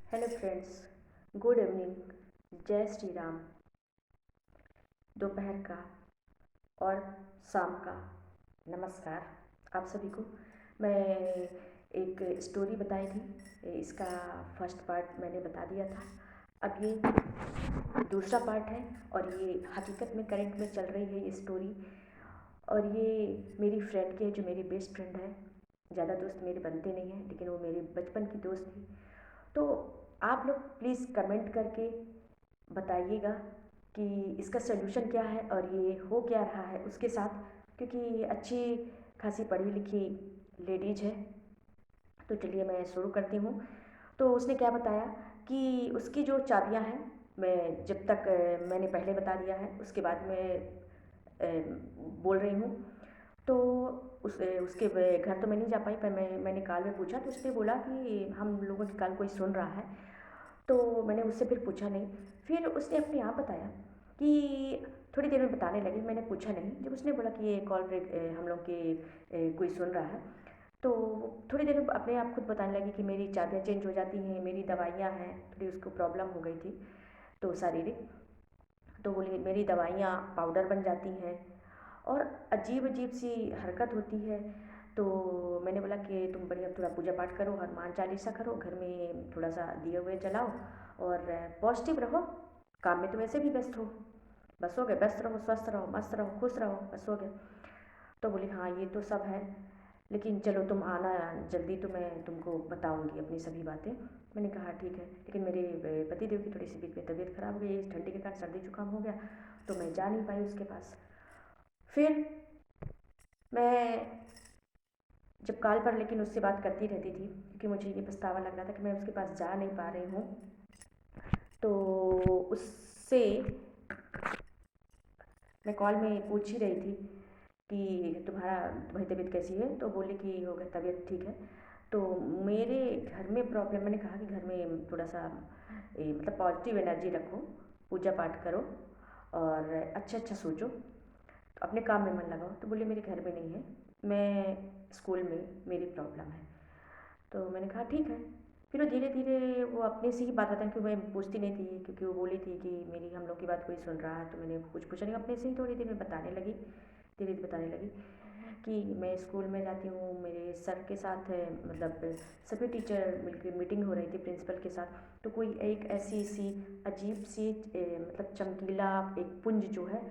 Hello friends, good evening. जय श्री राम। दोपहर का और शाम का नमस्कार आप सभी को। मैं एक स्टोरी बताई थी, इसका फर्स्ट पार्ट मैंने बता दिया था। अब ये दूसरा पार्ट है और ये हकीकत में करंट में चल रही है ये स्टोरी। और ये मेरी फ्रेंड की है, जो मेरी बेस्ट फ्रेंड है। ज़्यादा दोस्त मेरे बनते नहीं हैं, लेकिन वो मेरी बचपन की दोस्त थी। तो आप लोग प्लीज़ कमेंट करके बताइएगा कि इसका सलूशन क्या है और ये हो क्या रहा है उसके साथ, क्योंकि अच्छी खासी पढ़ी लिखी लेडीज है। तो चलिए मैं शुरू करती हूँ। तो उसने क्या बताया कि उसकी जो चाबियाँ हैं, मैं जब तक मैंने पहले बता दिया है, उसके बाद मैं बोल रही हूँ। तो उसके घर तो मैं नहीं जा पाई, पर मैंने कॉल में पूछा तो उसने बोला कि हम लोगों की कॉल कोई सुन रहा है। तो मैंने उससे फिर पूछा नहीं। फिर उसने अपने आप बताया कि थोड़ी देर में बताने लगी। मैंने पूछा नहीं। जब उसने बोला कि ये कॉल हम लोग के कोई सुन रहा है, तो थोड़ी देर में अपने आप खुद बताने लगी कि मेरी चाबियाँ चेंज हो जाती हैं, मेरी दवाइयाँ हैं, थोड़ी उसको प्रॉब्लम हो गई थी तो शारीरिक। तो बोली मेरी दवाइयाँ पाउडर बन जाती हैं और अजीब अजीब सी हरकत होती है। तो मैंने बोला कि तुम बढ़िया थोड़ा पूजा पाठ करो, हनुमान चालीसा करो, घर में थोड़ा सा दिए हुए जलाओ और पॉजिटिव रहो। काम में तो वैसे भी व्यस्त हो, बस हो गए। व्यस्त रहो, स्वस्थ रहो, मस्त रहो, खुश रहो, बस हो गया। तो बोली हाँ ये तो सब है, लेकिन चलो तुम आना जल्दी, तो मैं तुमको बताऊंगी अपनी सभी बातें। मैंने कहा ठीक है, लेकिन मेरे पति देव की थोड़ी सी बीच में तबीयत खराब हो गई, इस ठंडी के कारण सर्दी जुकाम हो गया, तो मैं जा नहीं पाई उसके पास। फिर मैं जब कॉल पर लेकिन उससे बात करती रहती थी, क्योंकि मुझे ये पछतावा लग रहा था कि मैं उसके पास जा नहीं पा रही हूँ। तो उससे मैं कॉल में पूछ ही रही थी कि तुम्हारी तबीयत कैसी है। तो बोले कि हो गया, तबीयत ठीक है। तो मेरे घर में प्रॉब्लम, मैंने कहा कि घर में थोड़ा सा मतलब पॉजिटिव एनर्जी रखो, पूजा पाठ करो और अच्छा अच्छा सोचो, तो अपने काम में मन लगाओ। तो बोले मेरे घर में नहीं है, मैं स्कूल में मेरी प्रॉब्लम है। तो मैंने कहा ठीक है। फिर वो धीरे धीरे वो अपने से ही बात बताने, क्योंकि मैं पूछती नहीं थी, क्योंकि वो बोली थी कि मेरी हम लोग की बात कोई सुन रहा है। तो मैंने कुछ पूछा नहीं, अपने से ही थोड़ी देर में बताने लगी, धीरे धीरे बताने लगी कि मैं स्कूल में जाती हूँ, मेरे सर के साथ है, मतलब सभी टीचर मिलकर मीटिंग हो रही थी प्रिंसिपल के साथ। तो कोई एक ऐसी सी अजीब सी मतलब चमकीला एक पुंज जो है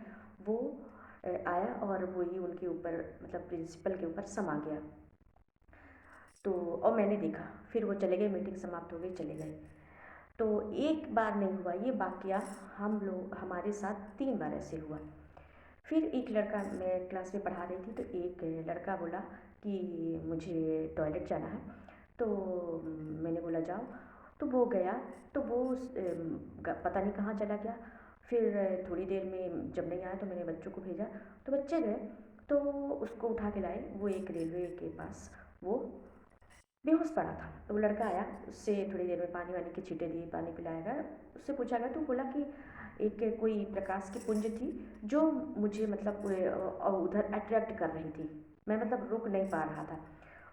वो आया और वही उनके ऊपर, मतलब प्रिंसिपल के ऊपर समा गया। तो और मैंने देखा, फिर वो चले गए, मीटिंग समाप्त हो गई, चले गए। तो एक बार नहीं हुआ ये वाकया, हम लोग हमारे साथ 3 बार ऐसे हुआ। फिर एक लड़का, मैं क्लास में पढ़ा रही थी, तो एक लड़का बोला कि मुझे टॉयलेट जाना है। तो मैंने बोला जाओ। तो वो गया, तो वो पता नहीं कहाँ चला गया। फिर थोड़ी देर में जब नहीं आया तो मैंने बच्चों को भेजा, तो बच्चे गए, तो उसको उठा के लाए। वो एक रेलवे के पास वो बेहोश पड़ा था। तो वो लड़का आया, उससे थोड़ी देर में पानी वानी के छींटे दिए, पानी पिलाया गया, उससे पूछा गया। तो बोला कि एक कोई प्रकाश की पुंज थी जो मुझे मतलब उधर अट्रैक्ट कर रही थी, मैं मतलब रुक नहीं पा रहा था।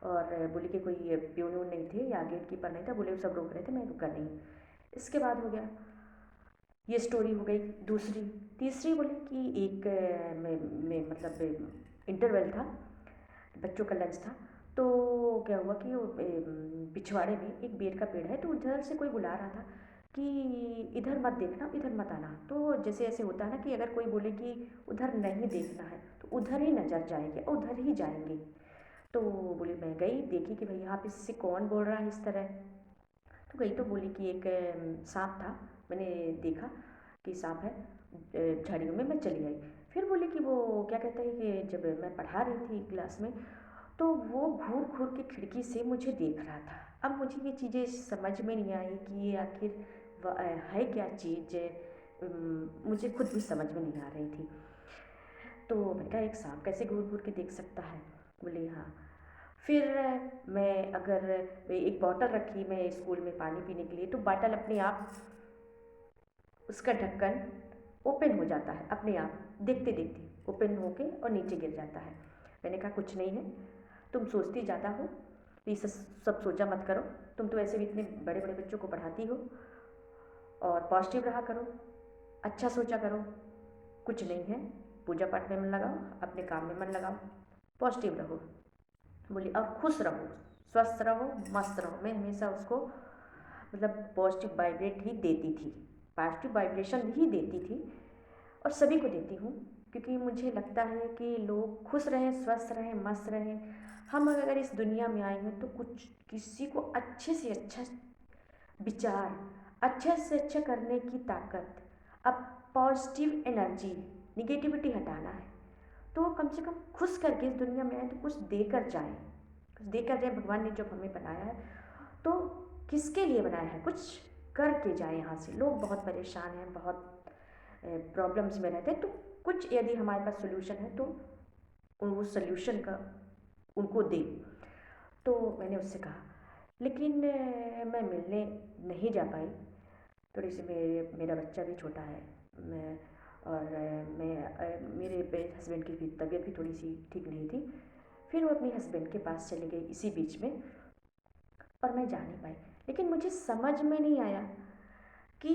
और बोले कि कोई प्यून व्यून नहीं थे या गेट कीपर नहीं था, बोले सब रोक रहे थे, मैं रुका नहीं। इसके बाद हो गया, ये स्टोरी हो गई दूसरी। तीसरी बोले कि एक में मतलब इंटरवल था, बच्चों का लंच था। तो क्या हुआ कि वो पिछवाड़े में एक बेर का पेड़ है, तो उधर से कोई बुला रहा था कि इधर मत देखना, इधर मत आना। तो जैसे ऐसे होता है ना कि अगर कोई बोले कि उधर नहीं देखना है तो उधर ही नज़र जाएगी, उधर ही जाएंगे। तो बोली, मैं गई, देखी कि भाई यहाँ पे से कौन बोल रहा है इस तरह। तो गई तो बोली कि एक सांप था, मैंने देखा कि सांप है झाड़ियों में, मैं चली आई। फिर बोली कि वो क्या कहते हैं कि जब मैं पढ़ा रही थी क्लास में, तो वो घूर घूर के खिड़की से मुझे देख रहा था। अब मुझे ये चीज़ें समझ में नहीं आई कि ये आखिर है क्या चीज़, मुझे खुद भी समझ में नहीं आ रही थी। तो मैंने कहा एक सांप कैसे घूर घूर के देख सकता है। बोले हाँ। फिर मैं अगर एक बॉटल रखी मैं स्कूल में पानी पीने के लिए, तो बॉटल अपने आप उसका ढक्कन ओपन हो जाता है, अपने आप देखते देखते ओपन होके और नीचे गिर जाता है। मैंने कहा कुछ नहीं है, तुम सोचती ज़्यादा हो, ये सब सोचा मत करो। तुम तो ऐसे भी इतने बड़े बड़े बच्चों को पढ़ाती हो, और पॉजिटिव रहा करो, अच्छा सोचा करो, कुछ नहीं है, पूजा पाठ में मन लगाओ, अपने काम में मन लगाओ, पॉजिटिव रहो। बोली और खुश रहो, स्वस्थ रहो, मस्त रहो। मैं हमेशा उसको मतलब पॉजिटिव वाइब्रेट ही देती थी, पॉजिटिव वाइब्रेशन ही देती थी, और सभी को देती हूँ, क्योंकि मुझे लगता है कि लोग खुश रहें, स्वस्थ रहें, मस्त रहें। हम अगर इस दुनिया में आए हैं तो कुछ किसी को अच्छे से अच्छा विचार, अच्छे से अच्छा करने की ताकत, अब पॉजिटिव एनर्जी, निगेटिविटी हटाना है, तो कम से कम खुश करके इस दुनिया में आए तो कुछ देकर जाएं, कुछ देकर जाएं। भगवान ने जब हमें बनाया है तो किसके लिए बनाया है, कुछ करके जाए यहाँ से। लोग बहुत परेशान हैं, बहुत प्रॉब्लम्स में रहते हैं, तो कुछ यदि हमारे पास सोल्यूशन है तो उस सोल्यूशन का उनको दे। तो मैंने उससे कहा, लेकिन मैं मिलने नहीं जा पाई। थोड़ी सी मेरा बच्चा भी छोटा है, मैं और मेरे हस्बैंड की भी तबीयत भी थोड़ी सी ठीक नहीं थी। फिर वो अपने हस्बैंड के पास चली गई इसी बीच में, और मैं जा नहीं पाई। लेकिन मुझे समझ में नहीं आया कि